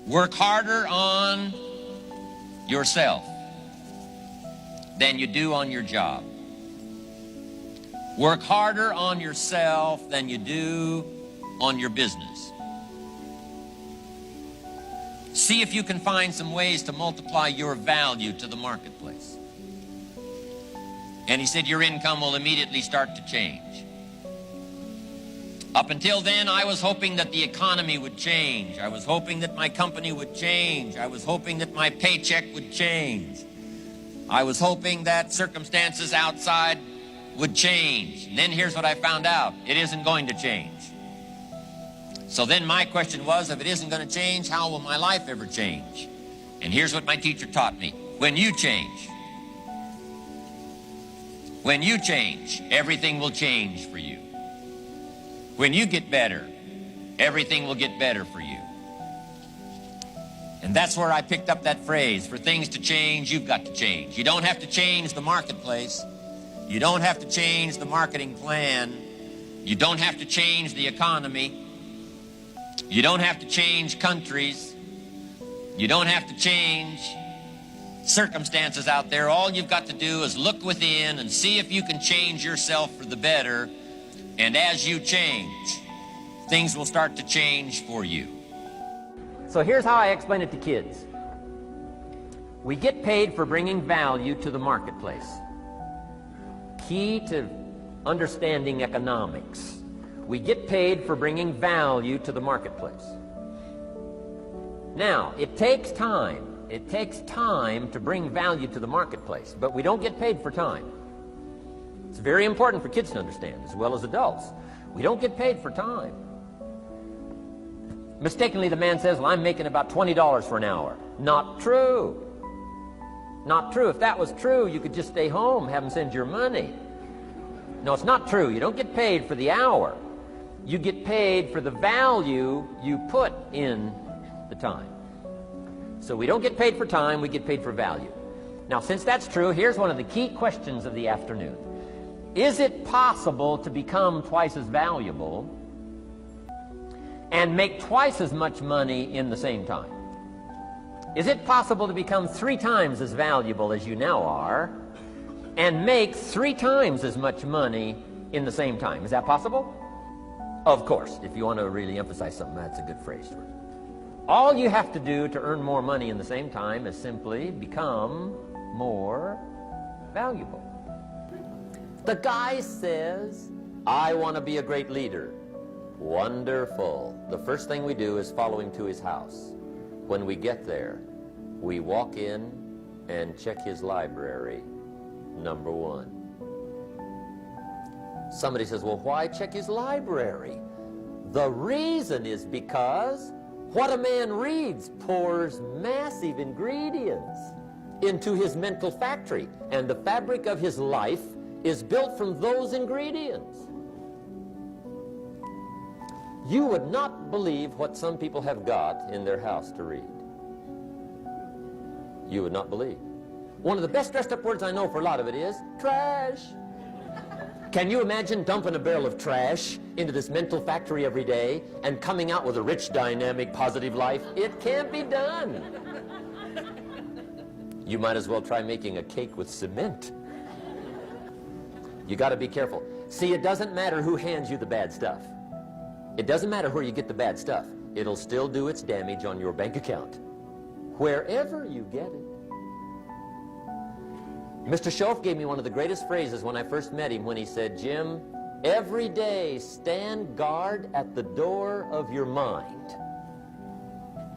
Work harder on yourself than you do on your job. Work harder on yourself than you do on your business. See if you can find some ways to multiply your value to the marketplace. And he said your income will immediately start to change. Up until then, I was hoping that the economy would change. I was hoping that my company would change. I was hoping that my paycheck would change. I was hoping that circumstances outside would change. And then here's what I found out. It isn't going to change. So then my question was, if it isn't going to change, how will my life ever change? And here's what my teacher taught me. When you change, everything will change for you. When you get better, everything will get better for you. And that's where I picked up that phrase, for things to change, you've got to change. You don't have to change the marketplace. You don't have to change the marketing plan. You don't have to change the economy. You don't have to change countries. You don't have to change circumstances out there. All you've got to do is look within and see if you can change yourself for the better. And as you change, things will start to change for you. So here's how I explain it to kids. We get paid for bringing value to the marketplace. Key to understanding economics. We get paid for bringing value to the marketplace. Now, it takes time. It takes time to bring value to the marketplace, but we don't get paid for time. It's very important for kids to understand, as well as adults. We don't get paid for time. Mistakenly, the man says, well, I'm making about $20 for an hour. Not true. Not true. If that was true, you could just stay home, have them send your money. No, it's not true. You don't get paid for the hour. You get paid for the value you put in the time. So we don't get paid for time, we get paid for value. Now, since that's true, here's one of the key questions of the afternoon. Is it possible to become twice as valuable and make twice as much money in the same time? Is it possible to become 3 times as valuable as you now are and make 3 times as much money in the same time? Is that possible? Of course. If you want to really emphasize something, that's a good phrase for it. All you have to do to earn more money in the same time is simply become more valuable. The guy says, I want to be a great leader. Wonderful. The first thing we do is follow him to his house. When we get there, we walk in and check his library, number 1. Somebody says, well, why check his library? The reason is because what a man reads pours massive ingredients into his mental factory, and the fabric of his life is built from those ingredients. You would not believe what some people have got in their house to read. You would not believe. One of the best dressed up words I know for a lot of it is trash. Can you imagine dumping a barrel of trash into this mental factory every day and coming out with a rich, dynamic, positive life? It can't be done. You might as well try making a cake with cement. You got to be careful. See, it doesn't matter who hands you the bad stuff. It doesn't matter where you get the bad stuff. It'll still do its damage on your bank account, wherever you get it. Mr. Schoaf gave me one of the greatest phrases when I first met him, when he said, Jim, every day stand guard at the door of your mind.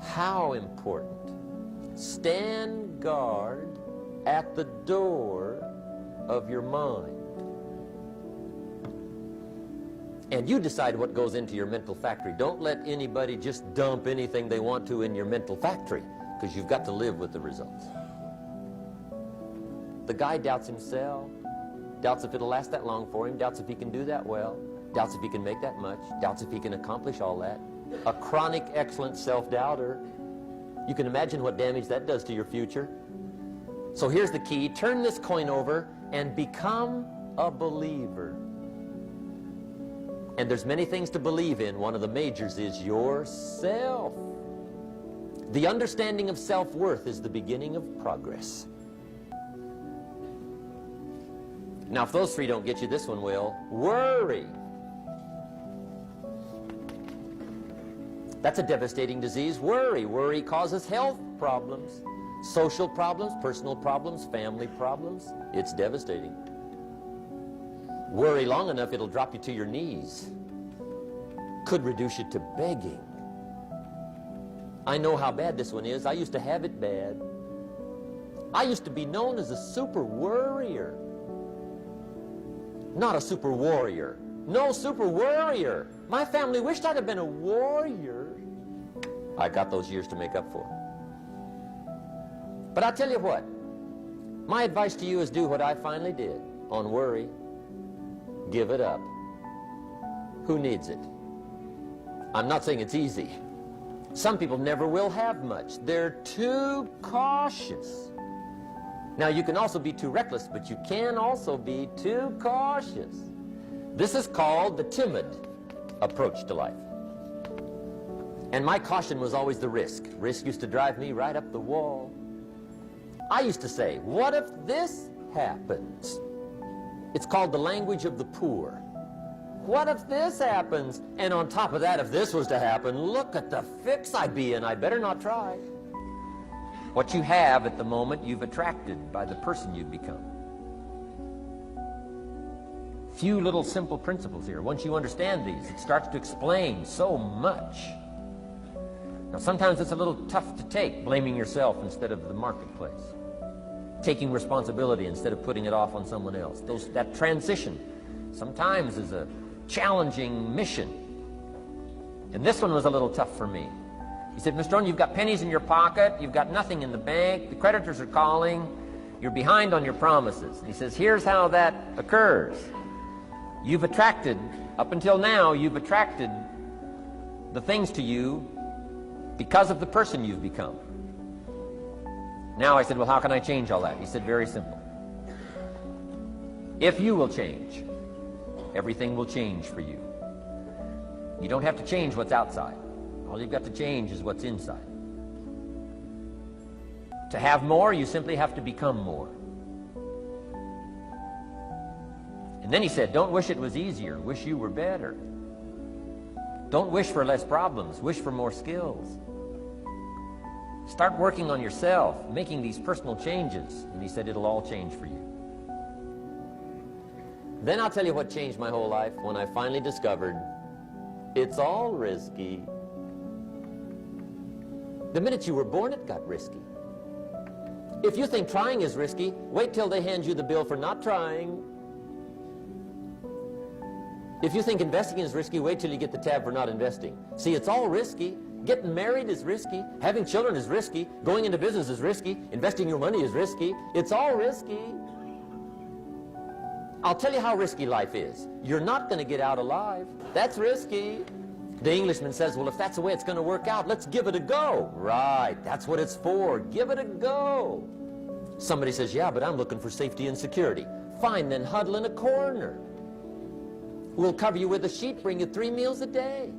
How important. Stand guard at the door of your mind. And you decide what goes into your mental factory. Don't let anybody just dump anything they want to in your mental factory, because you've got to live with the results. The guy doubts himself, doubts if it'll last that long for him, doubts if he can do that well, doubts if he can make that much, doubts if he can accomplish all that. A chronic, excellent self-doubter. You can imagine what damage that does to your future. So here's the key. Turn this coin over and become a believer. And there's many things to believe in. One of the majors is yourself. The understanding of self-worth is the beginning of progress. Now, if those three don't get you, this one will. Worry. That's a devastating disease. Worry causes health problems, social problems, personal problems, family problems. It's devastating. Worry long enough, it'll drop you to your knees. Could reduce you to begging. I know how bad this one is. I used to have it bad. I used to be known as a super worrier. Not a super warrior. No, super worrier. My family wished I'd have been a warrior. I got those years to make up for. But I'll tell you what. My advice to you is do what I finally did on worry. Give it up. Who needs it? I'm not saying it's easy. Some people never will have much. They're too cautious. Now, you can also be too reckless, but you can also be too cautious. This is called the timid approach to life. And my caution was always the risk. Risk used to drive me right up the wall. I used to say, what if this happens? It's called the language of the poor. What if this happens? And on top of that, if this was to happen, look at the fix I'd be in. I'd better not try. What you have at the moment, you've attracted by the person you've become. Few little simple principles here. Once you understand these, it starts to explain so much. Now, sometimes it's a little tough to take, blaming yourself instead of the marketplace. Taking responsibility instead of putting it off on someone else. That transition sometimes is a challenging mission. And this one was a little tough for me. He said, Mr. Rohn, you've got pennies in your pocket, you've got nothing in the bank, the creditors are calling, you're behind on your promises. And he says, here's how that occurs. You've attracted, up until now, you've attracted the things to you because of the person you've become. Now I said, well, how can I change all that? He said, very simple. If you will change, everything will change for you. You don't have to change what's outside. All you've got to change is what's inside. To have more, you simply have to become more. And then he said, don't wish it was easier, wish you were better. Don't wish for less problems, wish for more skills. Start working on yourself, making these personal changes. And he said, it'll all change for you. Then I'll tell you what changed my whole life when I finally discovered it's all risky. The minute you were born, it got risky. If you think trying is risky, wait till they hand you the bill for not trying. If you think investing is risky, wait till you get the tab for not investing. See, it's all risky. Getting married is risky. Having children is risky. Going into business is risky. Investing your money is risky. It's all risky. I'll tell you how risky life is. You're not going to get out alive. That's risky. The Englishman says, well, if that's the way it's going to work out, let's give it a go. Right, that's what it's for. Give it a go. Somebody says, yeah, but I'm looking for safety and security. Fine, then huddle in a corner. We'll cover you with a sheet, bring you 3 meals a day.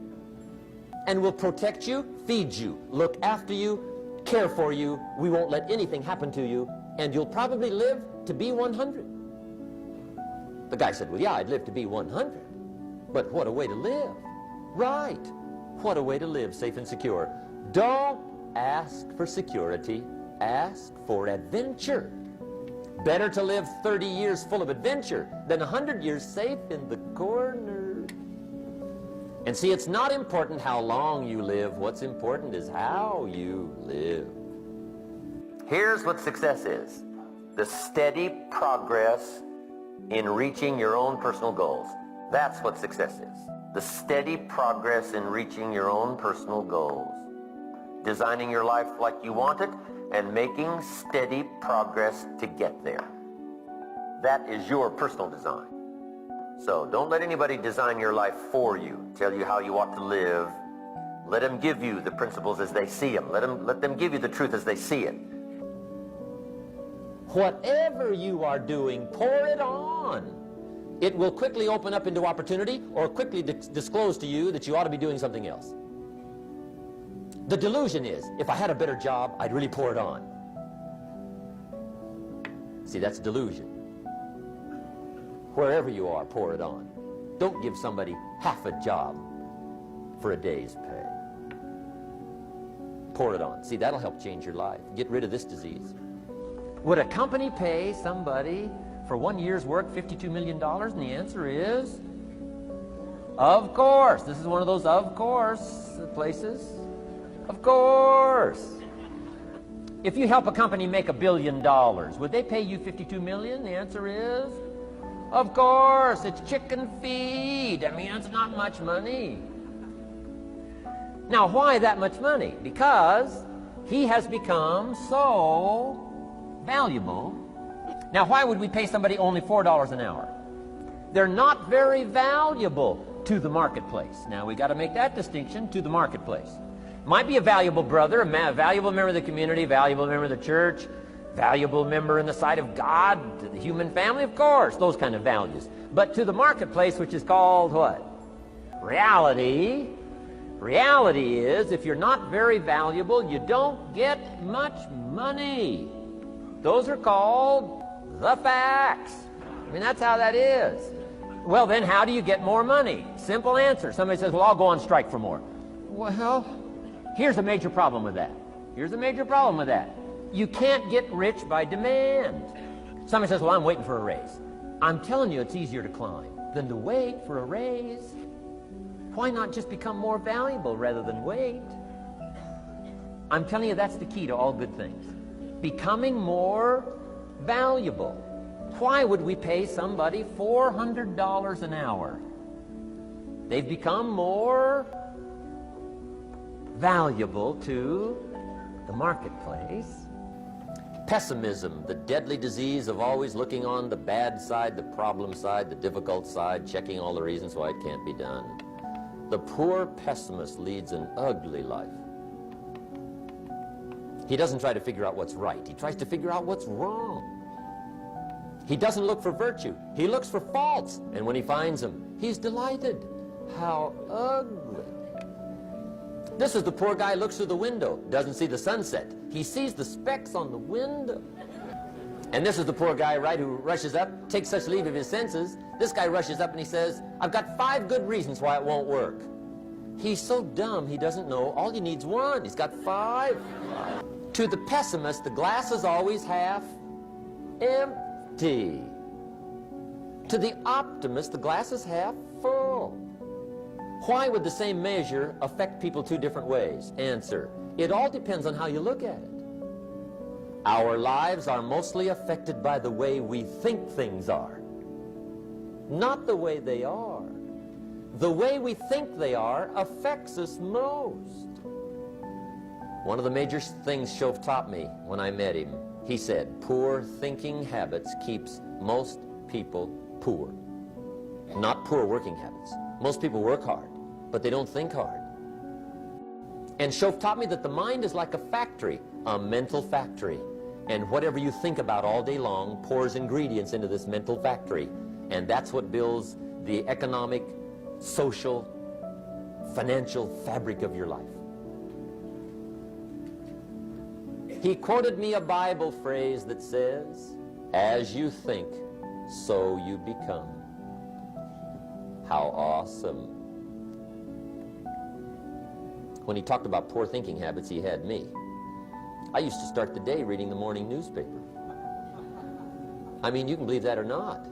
And we'll protect you, feed you, look after you, care for you. We won't let anything happen to you. And you'll probably live to be 100. The guy said, well, yeah, I'd live to be 100. But what a way to live. Right. What a way to live, safe and secure. Don't ask for security. Ask for adventure. Better to live 30 years full of adventure than 100 years safe in the corner. And see, it's not important how long you live. What's important is how you live. Here's what success is. The steady progress in reaching your own personal goals. That's what success is. The steady progress in reaching your own personal goals. Designing your life like you want it and making steady progress to get there. That is your personal design. So don't let anybody design your life for you, tell you how you ought to live. Let them give you the principles as they see them. Let them give you the truth as they see it. Whatever you are doing, pour it on. It will quickly open up into opportunity or quickly disclose to you that you ought to be doing something else. The delusion is, if I had a better job, I'd really pour it on. See, that's delusion. Wherever you are, pour it on. Don't give somebody half a job for a day's pay. Pour it on. See, that'll help change your life. Get rid of this disease. Would a company pay somebody for 1 year's work $52 million? And the answer is, of course. This is one of those of course places. Of course. If you help a company make $1 billion, would they pay you $52 million? The answer is, of course. It's chicken feed. I mean, it's not much money. Now, why that much money? Because he has become so valuable. Now, why would we pay somebody only $4 an hour? They're not very valuable to the marketplace. Now, we got to make that distinction, to the marketplace. Might be a valuable brother, a valuable member of the community, valuable member of the church, valuable member in the sight of God, to the human family, of course, those kind of values. But to the marketplace, which is called what? Reality. Reality is, if you're not very valuable, you don't get much money. Those are called the facts. I mean, that's how that is. Well, then how do you get more money? Simple answer. Somebody says, well, I'll go on strike for more. Well, here's a major problem with that. Here's a major problem with that. You can't get rich by demand. Somebody says, well, I'm waiting for a raise. I'm telling you, it's easier to climb than to wait for a raise. Why not just become more valuable rather than wait? I'm telling you, that's the key to all good things. Becoming more valuable. Why would we pay somebody $400 an hour? They've become more valuable to the marketplace. Pessimism, the deadly disease of always looking on the bad side, the problem side, the difficult side, checking all the reasons why it can't be done. The poor pessimist leads an ugly life. He doesn't try to figure out what's right. He tries to figure out what's wrong. He doesn't look for virtue. He looks for faults. And when he finds them, he's delighted. How ugly. This is the poor guy who looks through the window, doesn't see the sunset. He sees the specks on the window. And this is the poor guy, right, who rushes up, takes such leave of his senses. This guy rushes up and he says, I've got 5 good reasons why it won't work. He's so dumb he doesn't know all he needs 1. He's got 5. To the pessimist, the glass is always half empty. To the optimist, the glass is half full. Why would the same measure affect people 2 different ways? Answer, it all depends on how you look at it. Our lives are mostly affected by the way we think things are, not the way they are. The way we think they are affects us most. One of the major things Shove taught me when I met him, he said, poor thinking habits keeps most people poor. Not poor working habits. Most people work hard, but they don't think hard. And Shove taught me that the mind is like a factory, a mental factory. And whatever you think about all day long pours ingredients into this mental factory. And that's what builds the economic, social, financial fabric of your life. He quoted me a Bible phrase that says, as you think, so you become. How awesome. When he talked about poor thinking habits, he had me. I used to start the day reading the morning newspaper. I mean, you can believe that or not.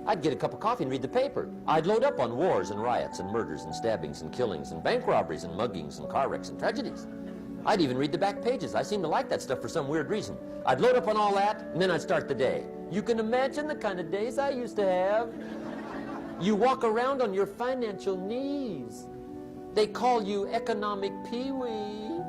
I'd get a cup of coffee and read the paper. I'd load up on wars and riots and murders and stabbings and killings and bank robberies and muggings and car wrecks and tragedies. I'd even read the back pages. I seem to like that stuff for some weird reason. I'd load up on all that, and then I'd start the day. You can imagine the kind of days I used to have. You walk around on your financial knees. They call you economic peewee.